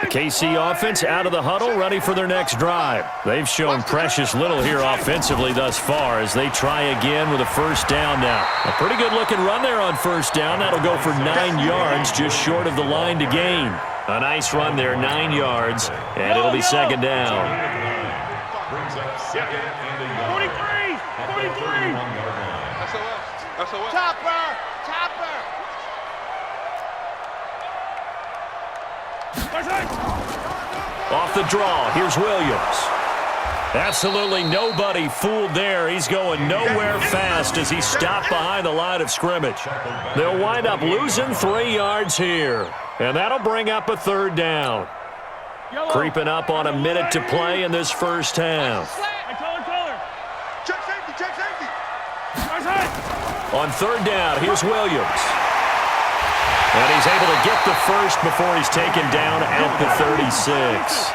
The KC offense out of the huddle, ready for their next drive. They've shown precious little here offensively thus far as they try again with a first down now. A pretty good-looking run there on first down. That'll go for 9 yards, just short of the line to gain. A nice run there, 9 yards, and it'll be second down. 43! Chopper! Off the draw, here's Williams. Absolutely nobody fooled there. He's going nowhere fast as he stopped behind the line of scrimmage. They'll wind up losing 3 yards here, and that'll bring up a third down. Creeping up on a minute to play in this first half. Check safety! On third down, here's Williams. And he's able to get the first before he's taken down at the 36.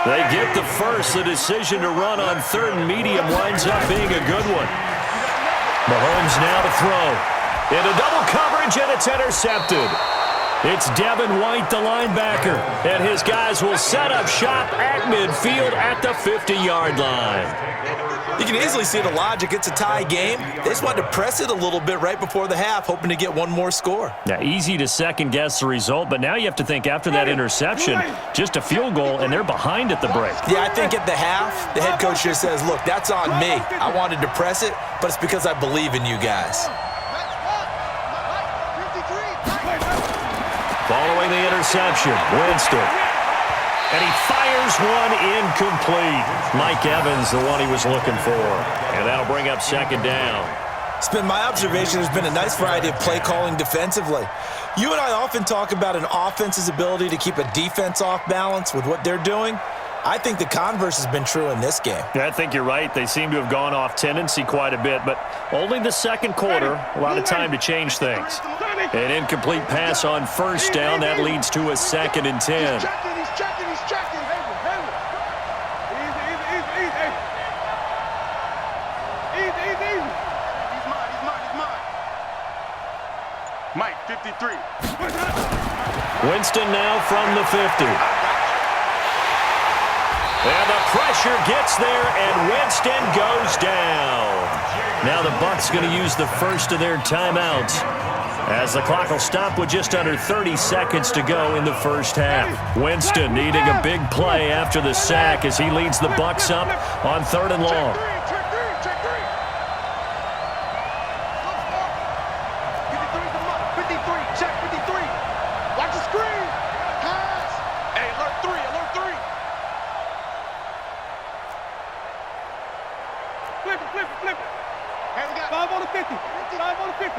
They get the first. The decision to run on third and medium winds up being a good one. Mahomes now to throw. Into double coverage, and it's intercepted. It's Devin White, the linebacker, and his guys will set up shop at midfield at the 50-yard line. You can easily see the logic. It's a tie game. They just wanted to press it a little bit right before the half, hoping to get one more score. Now, easy to second-guess the result, but now you have to think after that interception, just a field goal, and they're behind at the break. Yeah, I think at the half, the head coach just says, look, that's on me. I wanted to press it, but it's because I believe in you guys. Following the interception, Winston. And he fires one incomplete. Mike Evans, the one he was looking for. And that'll bring up second down. It's been my observation there's been a nice variety of play calling defensively. You and I often talk about an offense's ability to keep a defense off balance with what they're doing. I think the converse has been true in this game. Yeah, I think you're right. They seem to have gone off tendency quite a bit, but only the second quarter, a lot of time to change things. An incomplete pass on first down. That leads to a 2nd and 10. He's checking. Easy. He's mine. Mike, 53. Winston now from the 50. And the pressure gets there, and Winston goes down. Now the Bucs going to use the first of their timeouts, as the clock will stop with just under 30 seconds to go in the first half. Winston needing a big play after the sack as he leads the Bucs up on 3rd and long. Check three. 53, check 53. Watch the screen. Pass. Hey, alert 3. Flip it. Hey, we got 5 on the 50. 5 on the 50.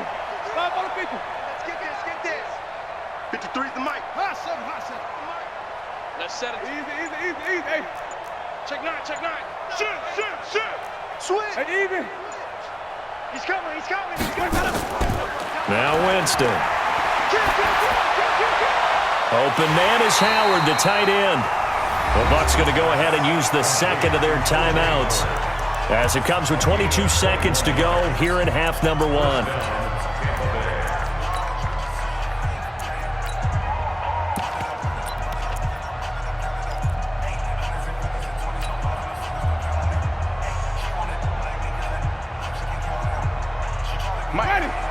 Let's get this. 53's the mic. Hot seven. Let's set it. Easy. Hey. Check 9. Shoot. Switch. Hey, even. He's coming. Now Winston. Open man is Howard, the tight end. The Bucs going to go ahead and use the second of their timeouts, as it comes with 22 seconds to go here in half number 1.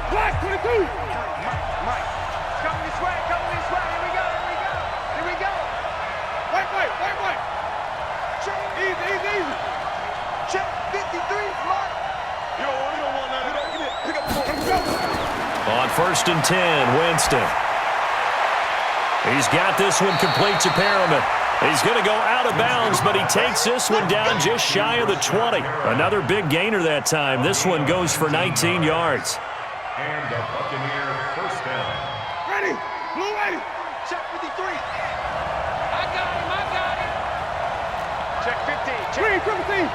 Black 22. Mike. Coming this way. Here we go. White. Easy. Check 53, Mike. You don't want that. Pick up the ball. On 1st and 10, Winston. He's got this one complete to Perriman. He's going to go out of bounds, but he takes this one down just shy of the 20. Another big gainer that time. This one goes for 19 yards. And the Buccaneer first down. Ready. Blue ready. Check 53. I got him. Check 15. Green, 15.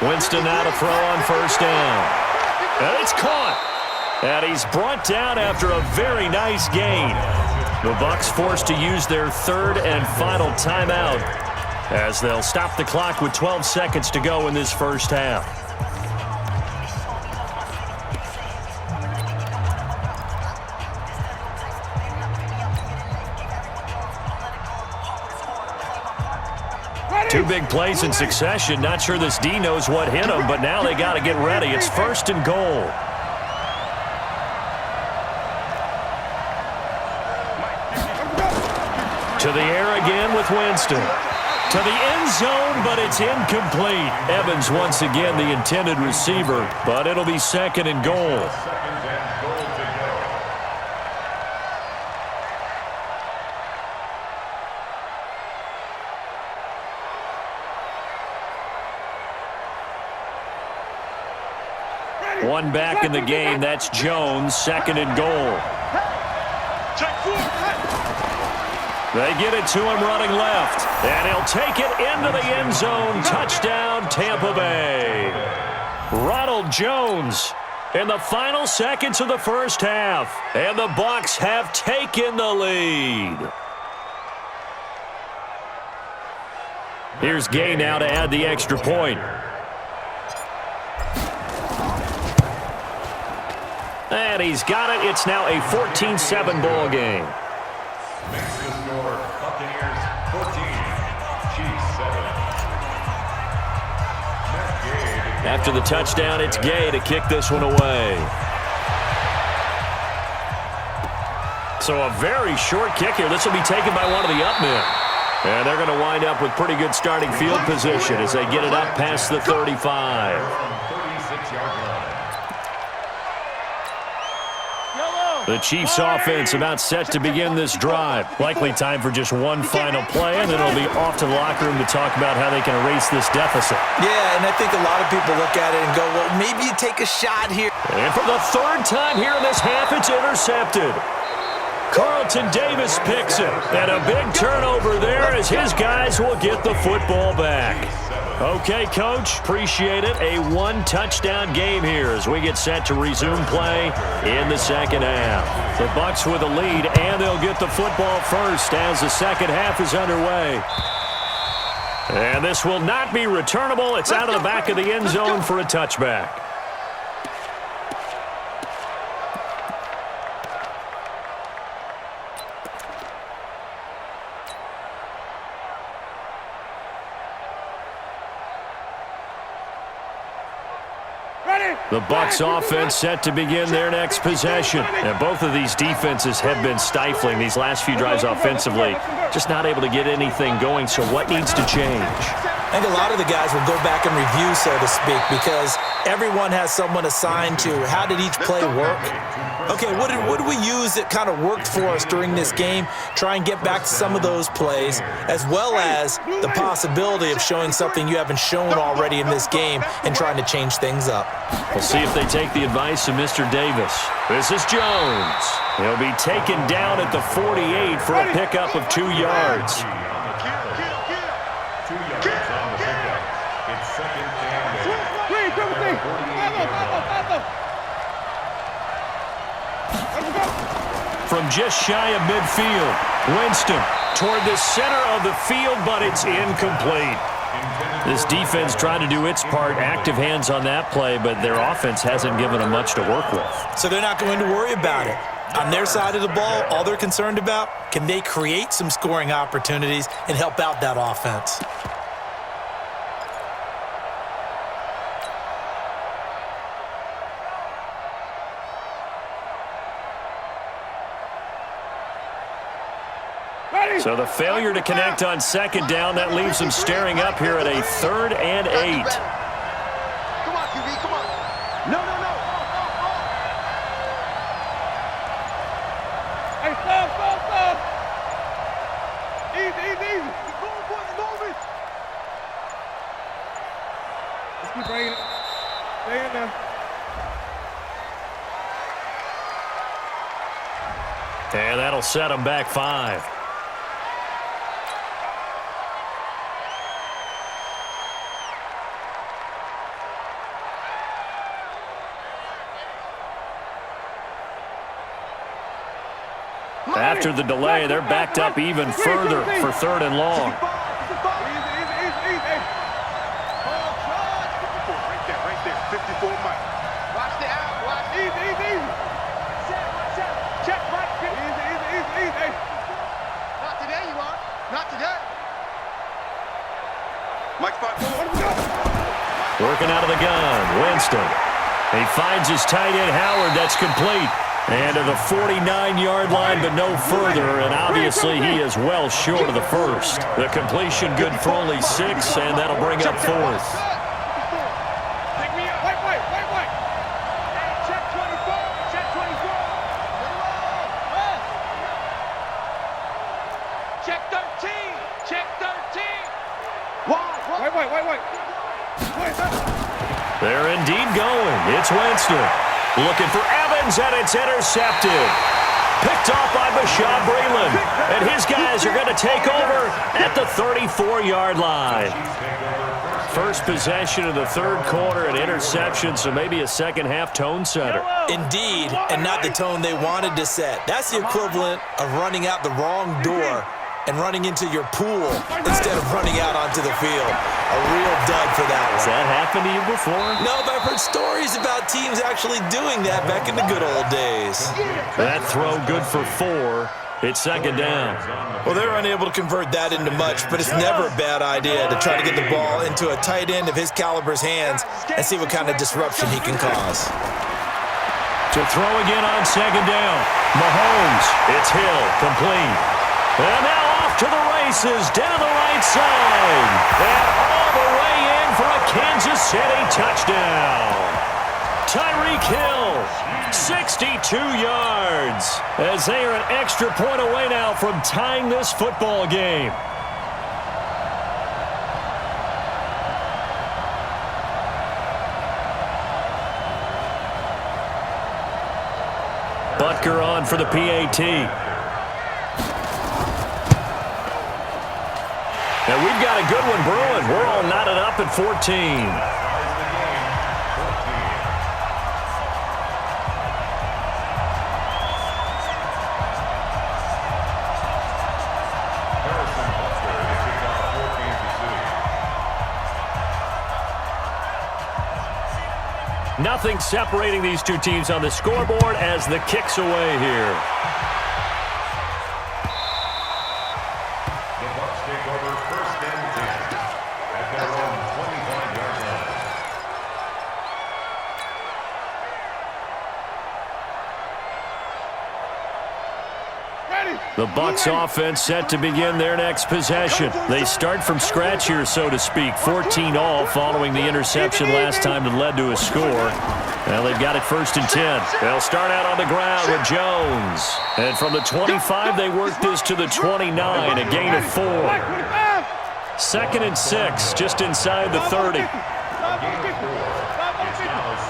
Winston now to throw on first down. And it's caught. And he's brought down after a very nice gain. The Bucs forced to use their 3rd and final timeout, as they'll stop the clock with 12 seconds to go in this first half. Two big plays in succession. Not sure this D knows what hit him, but now they got to get ready. It's 1st and goal. To the air again with Winston. To the end zone, but it's incomplete. Evans once again the intended receiver, but it'll be 2nd and goal. One back in the game. That's Jones, 2nd and goal. They get it to him running left, and he'll take it into the end zone. Touchdown, Tampa Bay. Ronald Jones in the final seconds of the first half, and the Bucs have taken the lead. Here's Gay now to add the extra point. And he's got it. It's now a 14-7 ball game. Next to score, Buccaneers 14, Chiefs 7. After the touchdown, it's Gay to kick this one away. So a very short kick here. This will be taken by one of the up men. And they're going to wind up with pretty good starting field position as they get it up past the 35. The Chiefs offense about set to begin this drive. Likely time for just one final play, and then it'll be off to the locker room to talk about how they can erase this deficit. Yeah, and I think a lot of people look at it and go, well, maybe you take a shot here. And for the 3rd time here in this half, it's intercepted. Carlton Davis picks it, and a big turnover there as his guys will get the football back. Okay, Coach, appreciate it. A 1-touchdown game here as we get set to resume play in the second half. The Bucs with a lead, and they'll get the football first as the second half is underway. And this will not be returnable. It's out of the back of the end zone for a touchback. The Bucs offense set to begin their next possession. And both of these defenses have been stifling these last few drives offensively. Just not able to get anything going, so what needs to change? I think a lot of the guys will go back and review, so to speak, because everyone has someone assigned to how did each play work. Okay, what did we use that kind of worked for us during this game? Try and get back to some of those plays, as well as the possibility of showing something you haven't shown already in this game and trying to change things up. We'll see if they take the advice of Mr. Davis. This is Jones. He'll be taken down at the 48 for a pickup of 2 yards. From just shy of midfield, Winston toward the center of the field, but it's incomplete. This defense tried to do its part, active hands on that play, but their offense hasn't given them much to work with. So they're not going to worry about it. On their side of the ball, all they're concerned about, can they create some scoring opportunities and help out that offense? So the failure to connect on second down, that leaves them staring up here at a 3rd and 8. Come on, QB, come on. No. Hey, stop. Easy. Go, boys, moving. Let's keep bringing it. Stay in there. And that'll set them back 5. After the delay, they're backed up even further for 3rd and long. Easy. Right there. 54 Mike. Watch the out. Watch. Easy. Check, Mike. Easy. Not today, you are. Not today. Mike spot. Working out of the gun, Winston. He finds his tight end, Howard. That's complete. And to the 49-yard line, but no further. And obviously, he is well short of the first. The completion good for only 6, and that'll bring up 4th. Pick me up. Wait. Check 24. Check 24. Check 13. Check 13. Wait. They're indeed going. It's Winston. Looking for Evans, and it's intercepted. Picked off by Bashaud Breeland. And his guys are going to take over at the 34-yard line. First possession of the third quarter, an interception, so maybe a second-half tone setter. Indeed, and not the tone they wanted to set. That's the equivalent of running out the wrong door and running into your pool instead of running out onto the field. A real dud for that one. Has that happened to you before? No, but I've heard stories about teams actually doing that back in the good old days. That throw good for 4. It's second down. Well, they're unable to convert that into much, but it's never a bad idea to try to get the ball into a tight end of his caliber's hands and see what kind of disruption he can cause. To throw again on second down. Mahomes, it's Hill, complete. And now off to the races, down the right side. And all the way in for a Kansas City touchdown. Tyreek Hill, 62 yards, as they are an extra point away now from tying this football game. Butker on for the PAT. And we've got a good one brewing. We're all knotted up at 14. Nothing separating these two teams on the scoreboard as the kick's away here. The Bucs take over first and 10 at their own 25-yard line. The Bucs offense set to begin their next possession. They start from scratch here, so to speak. 14-all following the interception last time that led to a score. Now they've got it first and 10. They'll start out on the ground with Jones. And from the 25, they work this to the 29, a gain of 4. Second and 6, just inside the 30. It's now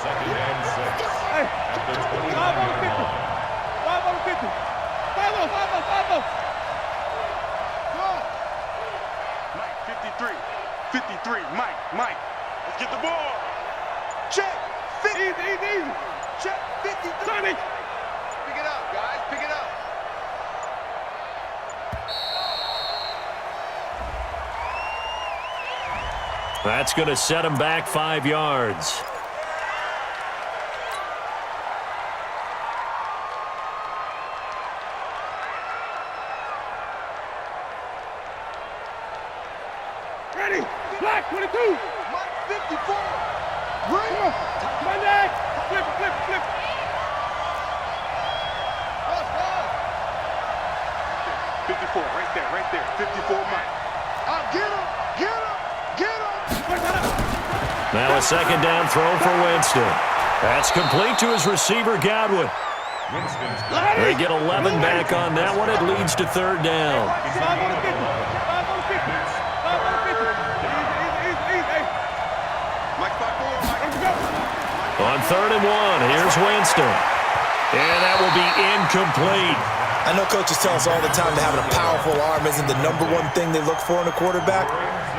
second and 6 at the 29-yard line. 53, Mike, let's get the ball. Check, 50. Easy. Check, 53. Sonny. Pick it up, guys, pick it up. That's going to set him back 5 yards. Ready, black 22. Mike 54. Ring. Monday. Flip. 54, right there. 54, Mike. Get him. Now a second down throw for Winston. That's complete to his receiver, Godwin. They get 11 back on that one. It leads to third down. On 3rd and 1, here's Winston. And that will be incomplete. I know coaches tell us all the time that having a powerful arm isn't the #1 thing they look for in a quarterback.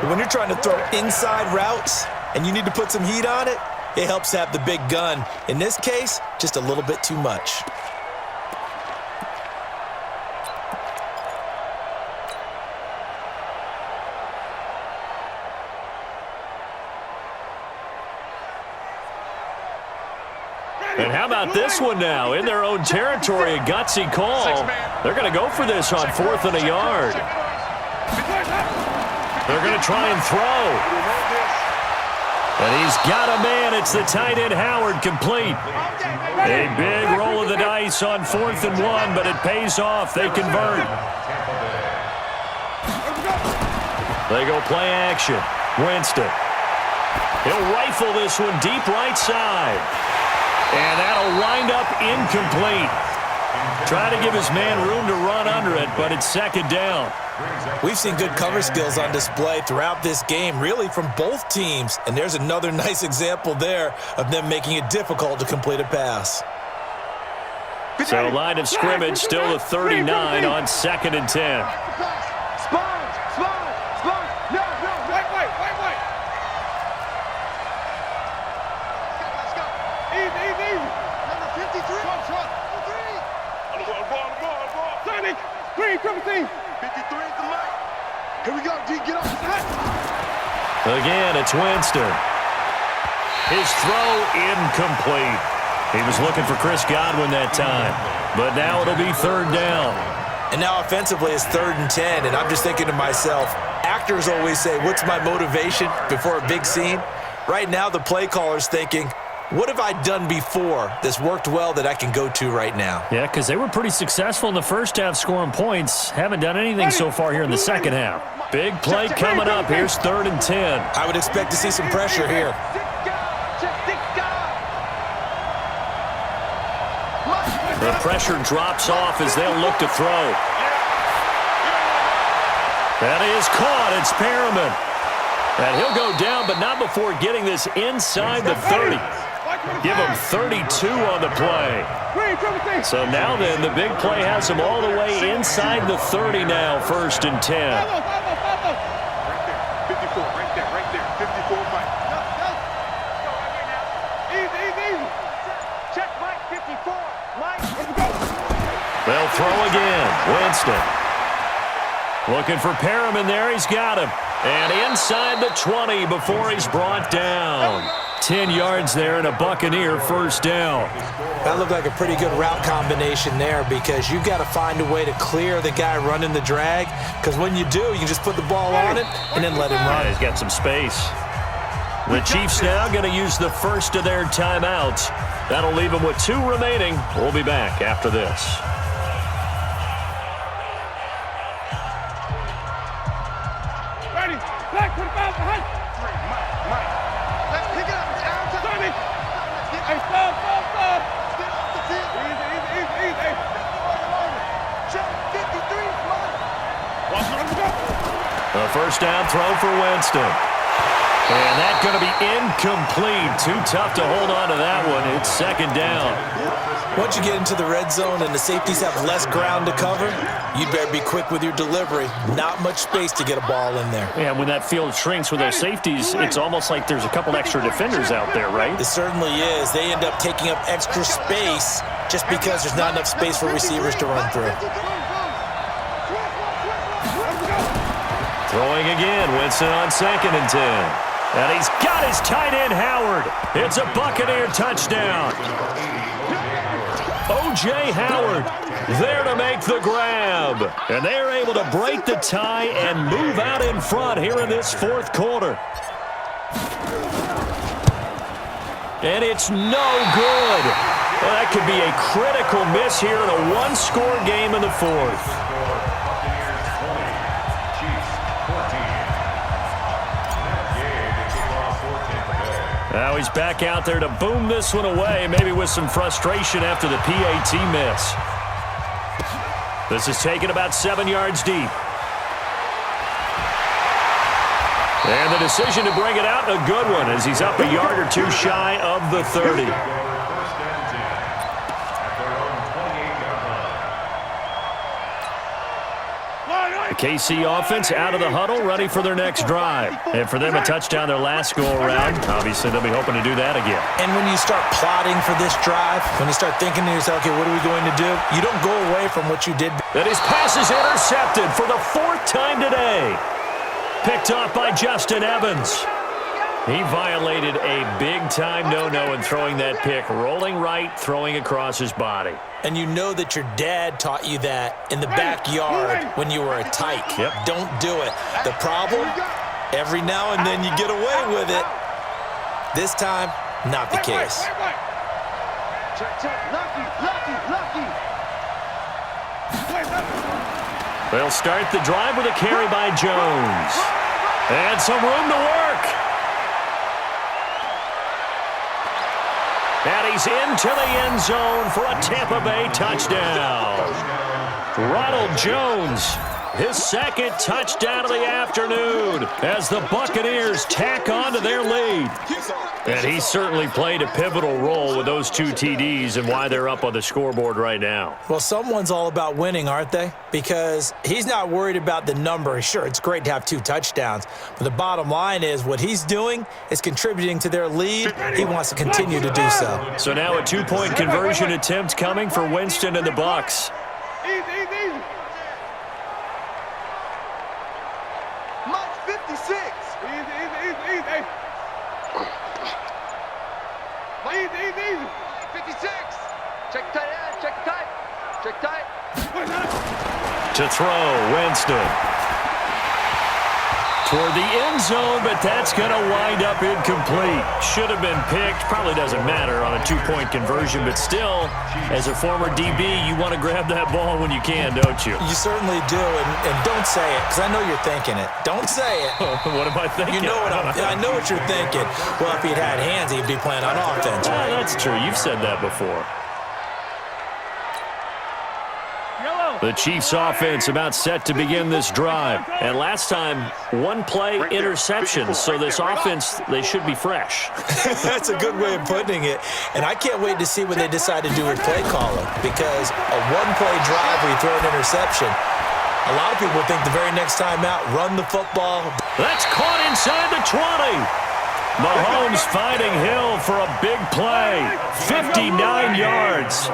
But when you're trying to throw inside routes and you need to put some heat on it, it helps to have the big gun. In this case, just a little bit too much. And how about this one now? In their own territory, a gutsy call. They're going to go for this on 4th and a yard. They're going to try and throw. And he's got a man. It's the tight end Howard, complete. A big roll of the dice on 4th and 1, but it pays off. They convert. They go play action. Winston. He'll rifle this one deep right side. And that'll wind up incomplete. Try to give his man room to run under it, but it's 2nd down. We've seen good cover skills on display throughout this game, really from both teams. And there's another nice example there of them making it difficult to complete a pass. So line of scrimmage still the 39 on 2nd and 10. Here we go, D. Get up. Again, it's Winston. His throw incomplete. He was looking for Chris Godwin that time. But now it'll be 3rd down. And now offensively it's 3rd and 10. And I'm just thinking to myself, actors always say, what's my motivation before a big scene? Right now the play caller's thinking, what have I done before that's worked well that I can go to right now? Yeah, because they were pretty successful in the first half scoring points. Haven't done anything so far here in the second half. Big play coming up. Here's 3rd and 10. I would expect to see some pressure here. The pressure drops off as they'll look to throw. That is caught. It's Perriman. And he'll go down, but not before getting this inside the 30. Give him 32 on the play. So now then, the big play has him all the way inside the 30 now, 1st and 10. Right there. 54, Mike. Easy. Check Mike, 54. Mike. They'll throw again. Winston. Looking for Perriman there. He's got him. And inside the 20 before he's brought down. 10 yards there and a Buccaneer 1st down. That looked like a pretty good route combination there because you've got to find a way to clear the guy running the drag, because when you do, you just put the ball on it and then let him run. He's got some space. The Chiefs now going to use the first of their timeouts. That'll leave them with 2 remaining. We'll be back after this. Ready. Black, 25 behind. Mike. Let's pick it up. It's out to Sonny. Hey, stop. Get off the field. Easy. Check 53, Mike. Watch it, go. A 1st down throw for Winston. And that's going to be incomplete. Too tough to hold on to that one. It's 2nd down. Once you get into the red zone and the safeties have less ground to cover, you'd better be quick with your delivery. Not much space to get a ball in there. Yeah, when that field shrinks with those safeties, it's almost like there's a couple extra defenders out there, right? It certainly is. They end up taking up extra space just because there's not enough space for receivers to run through. Throwing again, Winston on 2nd and 10. And he's got his tight end, Howard. It's a Buccaneer touchdown. O.J. Howard there to make the grab. And they're able to break the tie and move out in front here in this 4th quarter. And it's no good. Well, that could be a critical miss here in a 1-score game in the 4th. Now he's back out there to boom this one away, maybe with some frustration after the PAT miss. This is taken about 7 yards deep. And the decision to bring it out, a good one, as he's up a yard or 2 shy of the 30. KC offense out of the huddle, ready for their next drive. And for them, a touchdown their last go-around. Obviously, they'll be hoping to do that again. And when you start plotting for this drive, when you start thinking to yourself, okay, what are we going to do? You don't go away from what you did. And his pass is intercepted for the 4th time today. Picked off by Justin Evans. He violated a big-time no-no in throwing that pick, rolling right, throwing across his body. And you know that your dad taught you that in the backyard when you were a tyke. Yep. Don't do it. The problem, Every now and then you get away with it. This time, not the case. They'll start the drive with a carry by Jones. And some room to work. And he's into the end zone for a Tampa Bay touchdown. Ronald Jones, his second touchdown of the afternoon as the Buccaneers tack on to their lead. And he certainly played a pivotal role with those 2 TDs and why they're up on the scoreboard right now. Well, someone's all about winning, aren't they? Because he's not worried about the number. Sure, it's great to have 2 touchdowns, but the bottom line is what he's doing is contributing to their lead. He wants to continue to do so. So now a 2-point conversion attempt coming for Winston and the Bucs. Easy. Mike 56. Easy. Easy. 56. Check tight. To throw, Winston. Toward the end zone, but that's going to wind up incomplete. Should have been picked. Probably doesn't matter on a 2-point conversion, but still, as a former DB, you want to grab that ball when you can, don't you? You certainly do, and don't say it, because I know you're thinking it. Don't say it. What am I thinking? You know I know what you're thinking. Well, if he'd had hands, he'd be playing on offense. Right? That's true. You've said that before. The Chiefs' offense about set to begin this drive. And last time, 1-play interception. So this offense, they should be fresh. That's a good way of putting it. And I can't wait to see what they decide to do with play calling. Because a 1-play drive where you throw an interception, a lot of people think the very next time out, run the football. That's caught inside the 20. Mahomes finding Hill for a big play. 59 yards.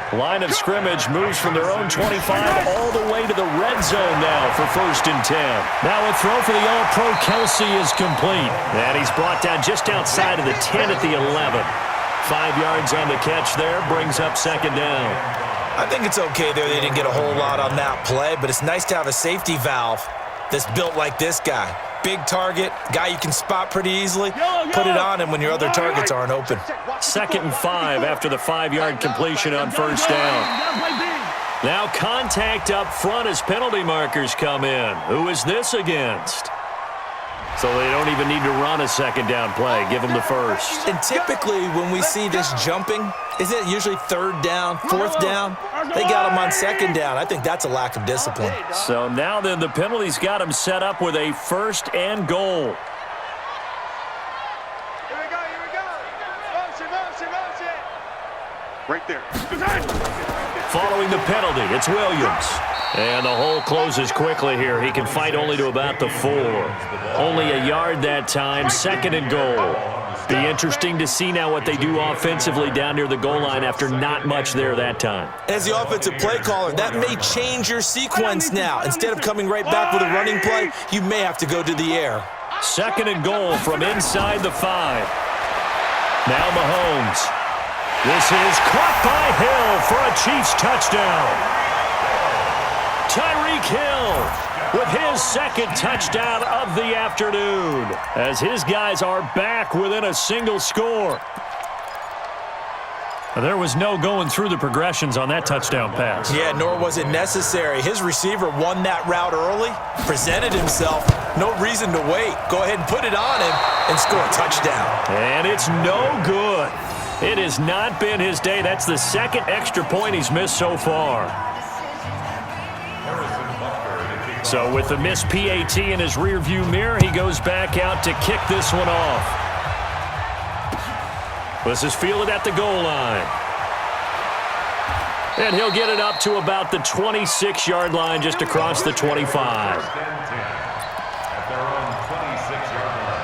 Line of scrimmage moves from their own 25 all the way to the red zone now for 1st and 10. Now a throw for the All-Pro Kelsey is complete. And he's brought down just outside of the 10 at the 11. 5 yards on the catch there, brings up 2nd down. I think it's okay there. They didn't get a whole lot on that play, but it's nice to have a safety valve that's built like this guy. Big target, guy you can spot pretty easily. Put it on him when your other targets aren't open. 2nd and 5 after the 5-yard completion on 1st down. Now contact up front as penalty markers come in. Who is this against? So they don't even need to run a 2nd down play. Give them the 1st. And typically when we see this jumping, isn't it usually 3rd down, 4th down? They got him on 2nd down. I think that's a lack of discipline. So now then the penalties got him set up with a 1st and goal. Here we go. Motion. Right there. Following the penalty, it's Williams. And the hole closes quickly here. He can fight only to about the 4. Only a yard that time, 2nd and goal. Be interesting to see now what they do offensively down near the goal line after not much there that time. As the offensive play caller, that may change your sequence now. Instead of coming right back with a running play, you may have to go to the air. 2nd and goal from inside the 5. Now Mahomes. This is caught by Hill for a Chiefs touchdown. Tyreek Hill with his 2nd touchdown of the afternoon as his guys are back within a single score. There was no going through the progressions on that touchdown pass. Yeah, nor was it necessary. His receiver won that route early, presented himself. No reason to wait. Go ahead and put it on him and score a touchdown. And it's no good. It has not been his day. That's the 2nd extra point he's missed so far. So with the missed PAT in his rearview mirror, he goes back out to kick this one off. This is fielded at the goal line. And he'll get it up to about the 26-yard line just across the 25. At their own 26-yard line.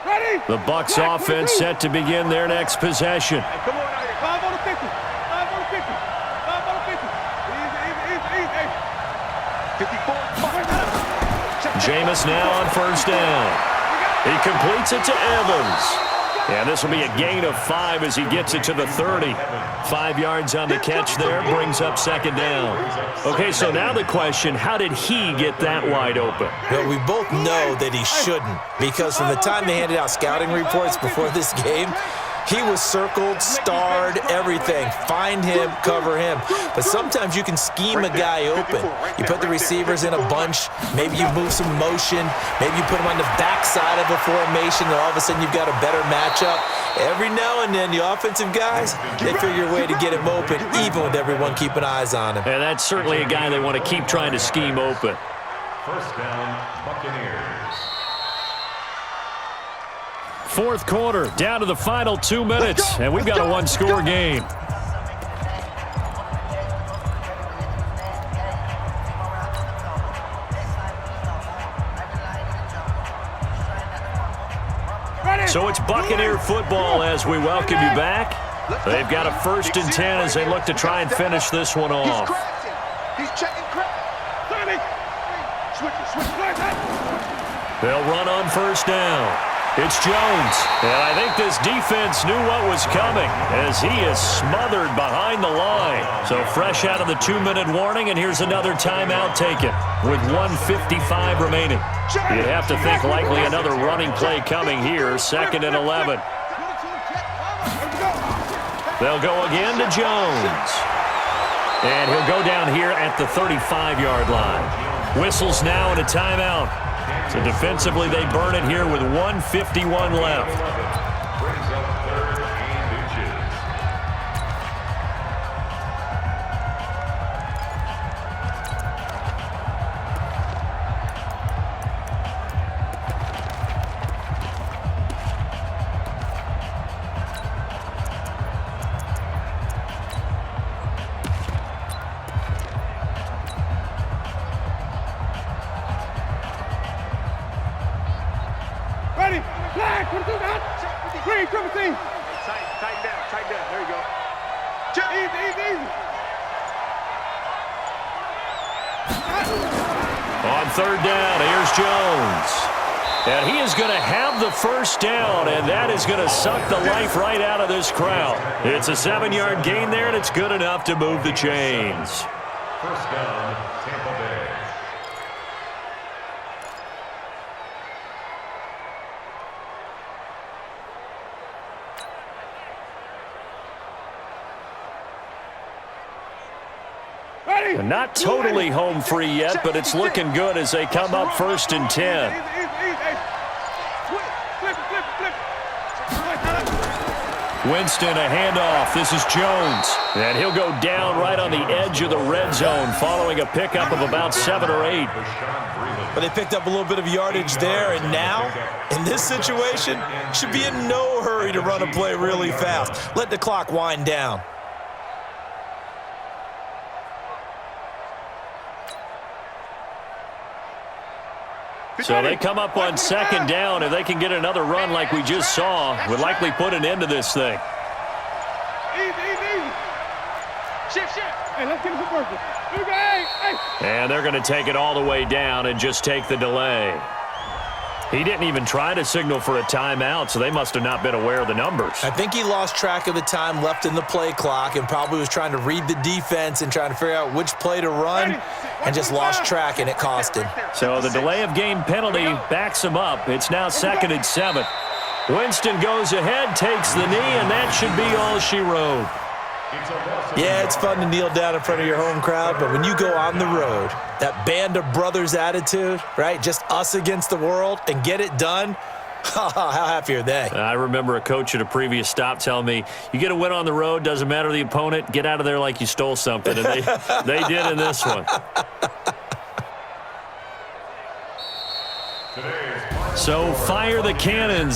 Ready? The Bucs offense set to begin their next possession. Come on out here. 5 on the 50. 5 on the 50. 5 on the 50. Easy. 54. Jameis now on 1st down. He completes it to Evans. And this will be a gain of 5 as he gets it to the 30. 5 yards on the catch there, brings up second down. Okay, so now the question, how did he get that wide open? Well, we both know that he shouldn't, because from the time they handed out scouting reports before this game, he was circled, starred, everything. Find him, cover him. But sometimes you can scheme a guy open. You put the receivers in a bunch. Maybe you move some motion. Maybe you put them on the backside of a formation, and all of a sudden you've got a better matchup. Every now and then, the offensive guys, they figure a way to get him open, even with everyone keeping eyes on him. And that's certainly a guy they want to keep trying to scheme open. First down, Buccaneers. Fourth quarter, down to the final 2 minutes, and we've got a one-score game. So it's Buccaneer football as we welcome you back. They've got a 1st and 10 as they look to try and finish this one off. He's checking crack. They'll run on 1st down. It's Jones, and I think this defense knew what was coming as he is smothered behind the line. So fresh out of the 2-minute warning, and here's another timeout taken with 1:55 remaining. You'd have to think likely another running play coming here, 2nd and 11. They'll go again to Jones. And he'll go down here at the 35-yard line. Whistles now and a timeout. So defensively, they burn it here with 1:51 left. Brings up 3rd and inches. Ready? Flag, 22 down. Green, triple team. Tighten down. There you go. Easy. On 3rd down, here's Jones. And he is going to have the 1st down, and that is going to suck the life right out of this crowd. It's a 7-yard gain there, and it's good enough to move the chains. 1st down, Tampa Bay. And not totally home free yet, but it's looking good as they come up 1st and 10. Winston, a handoff. This is Jones. And he'll go down right on the edge of the red zone following a pickup of about 7 or 8. But they picked up a little bit of yardage there, and now, in this situation, should be in no hurry to run a play really fast. Let the clock wind down. So they come up on 2nd down. If they can get another run like we just saw, would likely put an end to this thing. Easy. Shift. Hey, let's get it for purpose. And they're going to take it all the way down and just take the delay. He didn't even try to signal for a timeout, so they must have not been aware of the numbers. I think he lost track of the time left in the play clock and probably was trying to read the defense and trying to figure out which play to run and just lost track, and it cost him. So the delay of game penalty backs him up. It's now 2nd and 7. Winston goes ahead, takes the knee, and that should be all she wrote. Yeah, it's fun to kneel down in front of your home crowd, but when you go on the road, that band of brothers attitude, right, just us against the world, and get it done, how happy are they? I remember a coach at a previous stop telling me, you get a win on the road, doesn't matter the opponent, get out of there like you stole something, and they did in this one. So fire the cannons.